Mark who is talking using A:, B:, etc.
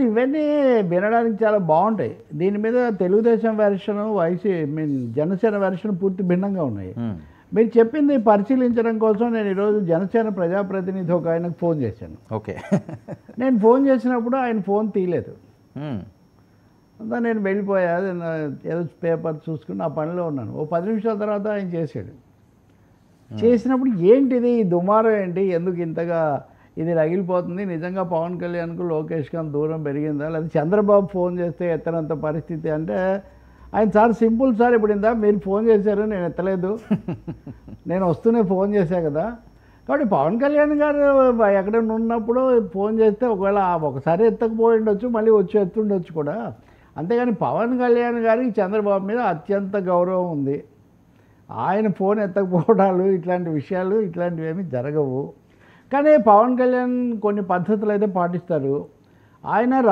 A: ఇవన్నీ వినడానికి చాలా బావుంటాయి. దీని మీద తెలుగుదేశం వెర్షన్, జనసేన వెర్షన్ పూర్తి భిన్నంగా ఉన్నాయి.
B: హ్మ్.
A: మీరు చెప్పింది పరిశీలించడం కోసం నేను ఈరోజు జనసేన ప్రజాప్రతినిధి ఒక ఆయనకు ఫోన్ చేశాను.
B: ఓకే.
A: నేను ఫోన్ చేసినప్పుడు ఆయన ఫోన్ తీయలేదు.
B: హ్మ్.
A: అంతా నేను వెళ్ళిపోయా. ఏదో పేపర్ చూసుకుని నా పనిలో ఉన్నాను. ఓ 10 నిమిషాల తర్వాత ఆయన చేశాడు. చేసినప్పుడు ఏంటిది ఈ దుమారం ఏంటి? ఎందుకు ఇంతగా ఇది రగిలిపోతుంది? నిజంగా పవన్ కళ్యాణ్‌కు లోకేష్‌కి అంత దూరం పెరిగిందా? లేదా చంద్రబాబు ఫోన్ చేస్తే ఎత్తనంత పరిస్థితి అంటే ఆయన సార్ సింపుల్ సార్, ఇప్పుడు ఇందాక మీరు ఫోన్ చేశారు, నేను ఎత్తలేదు. నేను వస్తూనే ఫోన్ చేశా కదా! కాబట్టి పవన్ కళ్యాణ్ గారు ఎక్కడైనా ఉన్నప్పుడు ఫోన్ చేస్తే ఒకవేళ ఒకసారి ఎత్తకపోయి ఉండొచ్చు, మళ్ళీ వచ్చి ఎత్తుండొచ్చు కూడా. అంతేగాని పవన్ కళ్యాణ్ గారికి చంద్రబాబు మీద అత్యంత గౌరవం ఉంది. ఆయన ఫోన్ ఎత్తకపోవడాలు ఇట్లాంటి విషయాలు ఇట్లాంటివేమీ జరగవు. కానీ పవన్ కళ్యాణ్ కొన్ని పద్ధతులు అయితే పాటిస్తారు. ఆయన